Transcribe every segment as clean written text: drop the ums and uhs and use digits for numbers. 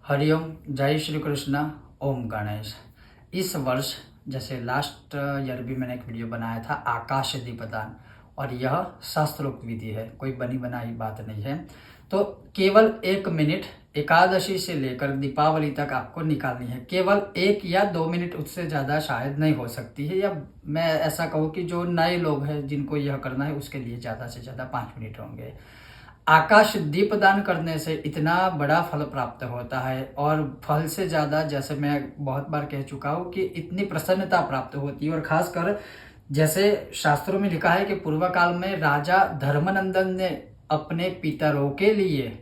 हरिओम, जय श्री कृष्ण, ओम गणेश। इस वर्ष जैसे लास्ट ईयर भी मैंने एक वीडियो बनाया था आकाश दीपदान, और यह शास्त्रोक्त विधि है, कोई बनी बनाई बात नहीं है। तो केवल 1 मिनट एकादशी से लेकर दीपावली तक आपको निकालनी है। केवल 1 या 2 मिनट, उससे ज़्यादा शायद नहीं हो सकती है, या मैं ऐसा कहूँ कि जो नए लोग हैं जिनको यह करना है उसके लिए ज़्यादा से ज़्यादा 5 मिनट होंगे। आकाश दीपदान करने से इतना बड़ा फल प्राप्त होता है, और फल से ज़्यादा, जैसे मैं बहुत बार कह चुका हूँ, कि इतनी प्रसन्नता प्राप्त होती है। और खासकर जैसे शास्त्रों में लिखा है कि पूर्व काल में राजा धर्मनंदन ने अपने पितरों के लिए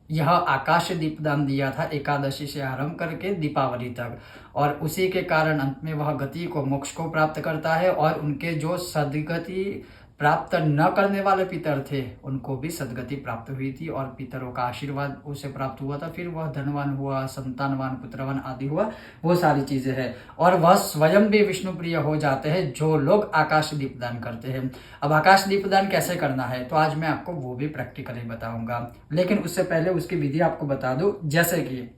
यह आकाश दीपदान दिया था, एकादशी से आरंभ करके दीपावली तक। और उसी के कारण अंत में वह गति को, मोक्ष को प्राप्त करता है, और उनके जो सदगति प्राप्त न करने वाले पितर थे उनको भी सदगति प्राप्त हुई थी, और पितरों का आशीर्वाद उसे प्राप्त हुआ था। फिर वह धनवान हुआ, संतानवान, पुत्रवान आदि हुआ, वो सारी चीजें हैं। और वह स्वयं भी विष्णु प्रिय हो जाते हैं जो लोग आकाश दीपदान करते हैं। अब आकाश दीपदान कैसे करना है, तो आज मैं आपको वो भी प्रैक्टिकली बताऊंगा, लेकिन उससे पहले उसकी विधि आपको बता दूं। जैसे कि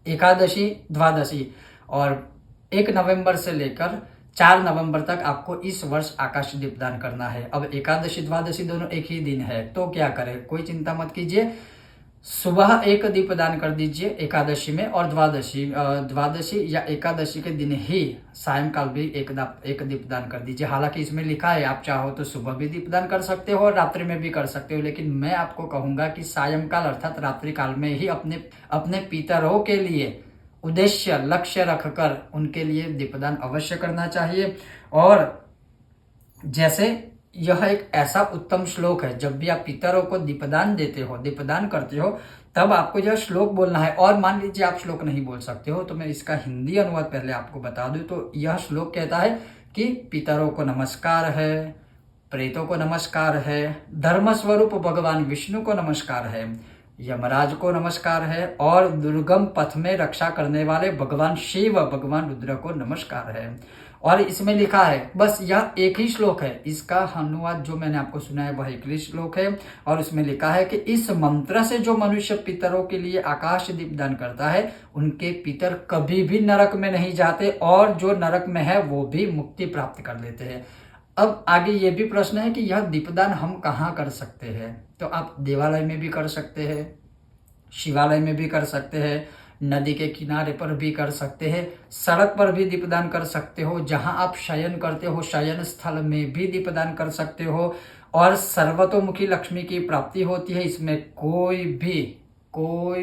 एकादशी, द्वादशी और 1 नवंबर से लेकर 4 नवंबर तक आपको इस वर्ष आकाश दीपदान करना है। अब एकादशी द्वादशी दोनों एक ही दिन है, तो क्या करें, कोई चिंता मत कीजिए। सुबह एक दीपदान कर दीजिए एकादशी में, और द्वादशी या एकादशी के दिन ही सायंकाल भी एक दीपदान कर दीजिए। हालांकि इसमें लिखा है आप चाहो तो सुबह भी दीपदान कर सकते हो और रात्रि में भी कर सकते हो, लेकिन मैं आपको कहूंगा कि सायंकाल अर्थात रात्रि काल में ही अपने अपने पितरों के लिए उद्देश्य, लक्ष्य रखकर उनके लिए दीपदान अवश्य करना चाहिए। और जैसे यह एक ऐसा उत्तम श्लोक है, जब भी आप पितरों को दीपदान देते हो, दीपदान करते हो, तब आपको यह श्लोक बोलना है। और मान लीजिए आप श्लोक नहीं बोल सकते हो, तो मैं इसका हिंदी अनुवाद पहले आपको बता दूं। तो यह श्लोक कहता है कि पितरों को नमस्कार है, प्रेतों को नमस्कार है, धर्म स्वरूप भगवान विष्णु को नमस्कार है, यमराज को नमस्कार है, और दुर्गम पथ में रक्षा करने वाले भगवान शिव, भगवान रुद्र को नमस्कार है। और इसमें लिखा है, बस यह एक ही श्लोक है, इसका अनुवाद जो मैंने आपको सुना है वह एक ही श्लोक है। और उसमें लिखा है कि इस मंत्र से जो मनुष्य पितरों के लिए आकाश दीपदान करता है, उनके पितर कभी भी नरक में नहीं जाते, और जो नरक में है वो भी मुक्ति प्राप्त कर लेते हैं। अब आगे ये भी प्रश्न है कि यह दीपदान हम कहाँ कर सकते हैं, तो आप देवालय में भी कर सकते हैं, शिवालय में भी कर सकते हैं, नदी के किनारे पर भी कर सकते हैं, सड़क पर भी दीपदान कर सकते हो, जहां आप शयन करते हो शयन स्थल में भी दीपदान कर सकते हो। और सर्वतोमुखी लक्ष्मी की प्राप्ति होती है, इसमें कोई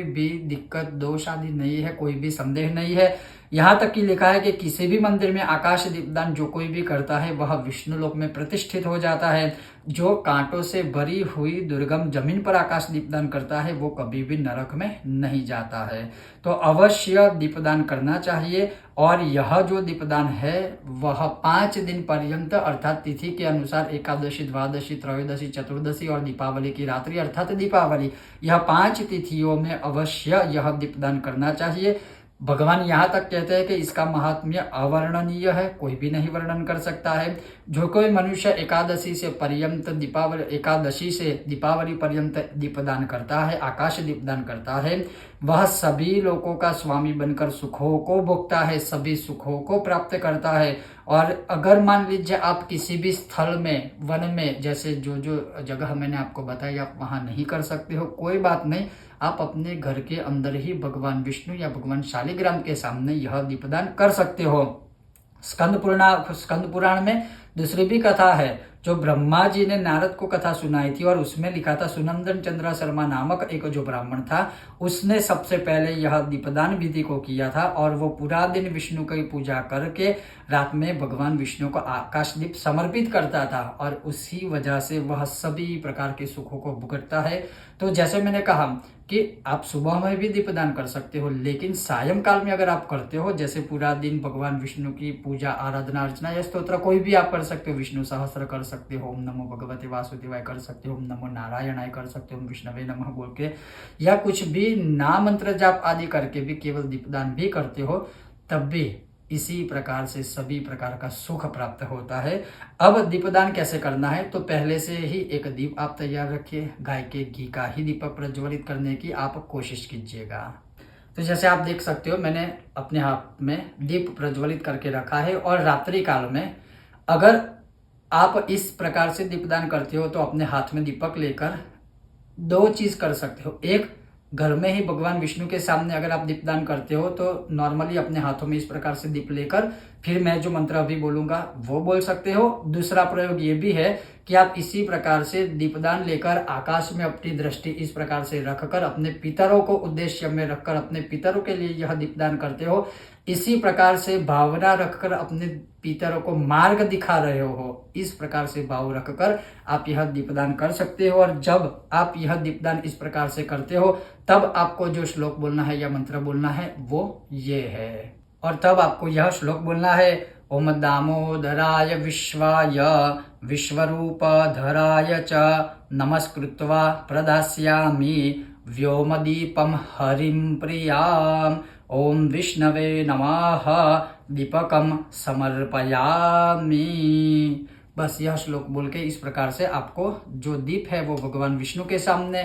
भी दिक्कत, दोष आदि नहीं है, कोई भी संदेह नहीं है। यहाँ तक कि लिखा है कि किसी भी मंदिर में आकाश दीपदान जो कोई भी करता है वह विष्णु लोक में प्रतिष्ठित हो जाता है। जो कांटों से भरी हुई दुर्गम जमीन पर आकाश दीपदान करता है वो कभी भी नरक में नहीं जाता है। तो अवश्य दीपदान करना चाहिए। और यह जो दीपदान है वह 5 दिन पर्यंत, अर्थात तिथि के अनुसार एकादशी, द्वादशी, त्रयोदशी, चतुर्दशी और दीपावली की रात्रि अर्थात दीपावली, यह 5 तिथियों में अवश्य यह दीपदान करना चाहिए। भगवान यहाँ तक कहते हैं कि इसका महात्म्य अवर्णनीय है, कोई भी नहीं वर्णन कर सकता है। जो कोई मनुष्य एकादशी से दीपावली पर्यंत दीपदान करता है, आकाश दीपदान करता है, वह सभी लोगों का स्वामी बनकर सुखों को भोगता है, सभी सुखों को प्राप्त करता है। और अगर मान लीजिए आप किसी भी स्थल में, वन में, जैसे जो जो जगह मैंने आपको बताई आप वहां नहीं कर सकते हो, कोई बात नहीं, आप अपने घर के अंदर ही भगवान विष्णु या भगवान शालिग्राम के सामने यह दीपदान कर सकते हो। स्कंद पुराण में दूसरी भी कथा है, जो ब्रह्मा जी ने नारद को कथा सुनाई थी, और उसमें लिखा था सुनंदन चंद्र शर्मा नामक एक जो ब्राह्मण था, उसने सबसे पहले यह दीपदान विधि को किया था। और वो पूरा दिन विष्णु की पूजा करके रात में भगवान विष्णु को आकाश दीप समर्पित करता था, और उसी वजह से वह सभी प्रकार के सुखों को भुगतता है। तो जैसे मैंने कहा कि आप सुबह में भी दीपदान कर सकते हो, लेकिन सायंकाल में अगर आप करते हो, जैसे पूरा दिन भगवान विष्णु की पूजा, आराधना, अर्चना या स्तोत्र कोई भी आप कर सकते हो, विष्णु सहस्त्र कर सकते हो, ओम नमो भगवते वासुदेवाय कर सकते हो, ओम नमो नारायणाय कर सकते हो, ओम विष्णवे नमः बोल के, या कुछ भी नाम मंत्र जाप आदि करके भी केवल दीपदान भी करते हो, तब भी इसी प्रकार से सभी प्रकार का सुख प्राप्त होता है। अब दीपदान कैसे करना है, तो पहले से ही एक दीप आप तैयार रखिए, गाय के घी का ही दीपक प्रज्वलित करने की आप कोशिश कीजिएगा। तो जैसे आप देख सकते हो मैंने अपने हाथ में दीप प्रज्वलित करके रखा है। और रात्रि काल में अगर आप इस प्रकार से दीपदान करते हो तो अपने हाथ में दीपक लेकर दो चीज कर सकते हो। एक, घर में ही भगवान विष्णु के सामने अगर आप दीपदान करते हो तो नॉर्मली अपने हाथों में इस प्रकार से दीप लेकर फिर मैं जो मंत्र अभी बोलूंगा वो बोल सकते हो। दूसरा प्रयोग ये भी है कि आप इसी प्रकार से दीपदान लेकर आकाश में अपनी दृष्टि इस प्रकार से रखकर अपने पितरों को उद्देश्य में रखकर अपने पितरों के लिए यह दीपदान करते हो। इसी प्रकार से भावना रखकर अपने पितरों को मार्ग दिखा रहे हो, इस प्रकार से भाव रखकर आप यह दीपदान कर सकते हो। और जब आप यह दीपदान इस प्रकार से करते हो तब आपको जो श्लोक बोलना है या मंत्र बोलना है वो ये है। और तब आपको यह श्लोक बोलना है, ओम दामोदराय विश्वाय विश्वरूपधराय च नमस्कृत्वा प्रदास्यामि व्योमदीपम हरिं प्रियाम। ओम विष्णवे नमः दीपकम समर्पयामि। बस यह श्लोक बोल के इस प्रकार से आपको जो दीप है वो भगवान विष्णु के सामने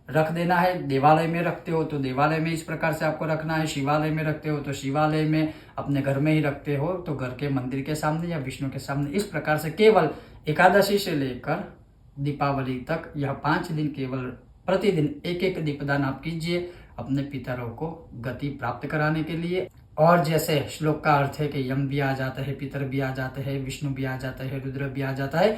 रख देना है। देवालय में रखते हो तो देवालय में इस प्रकार से आपको रखना है, शिवालय में रखते हो तो शिवालय में, अपने घर में ही रखते हो तो घर के मंदिर के सामने या विष्णु के सामने। इस प्रकार से केवल एकादशी से लेकर दीपावली तक यह 5 दिन केवल प्रतिदिन एक एक दीपदान आप कीजिए अपने पितरों को गति प्राप्त कराने के लिए। और जैसे श्लोक का अर्थ है कि यम भी आ जाता है, पितर भी आ जाते हैं, विष्णु भी आ जाता है, रुद्र भी आ जाता है,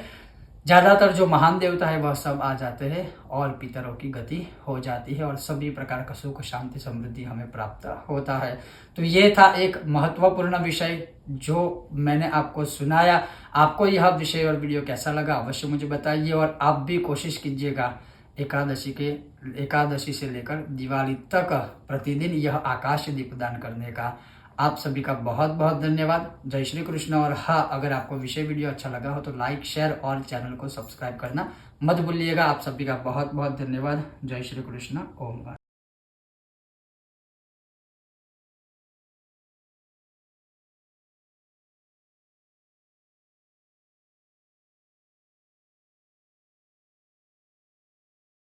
ज्यादातर जो महान देवता है वह सब आ जाते हैं और पितरों की गति हो जाती है और सभी प्रकार का सुख शांति समृद्धि हमें प्राप्त होता है। तो ये था एक महत्वपूर्ण विषय जो मैंने आपको सुनाया। आपको यह विषय और वीडियो कैसा लगा अवश्य मुझे बताइए। और आप भी कोशिश कीजिएगा एकादशी से लेकर दिवाली तक प्रतिदिन यह आकाश दीपदान करने का। आप सभी का बहुत बहुत धन्यवाद। जय श्री कृष्ण। और हाँ, अगर आपको विषय वीडियो अच्छा लगा हो तो लाइक शेयर और चैनल को सब्सक्राइब करना मत भूलिएगा। आप सभी का बहुत बहुत धन्यवाद। जय श्री कृष्ण। ओम।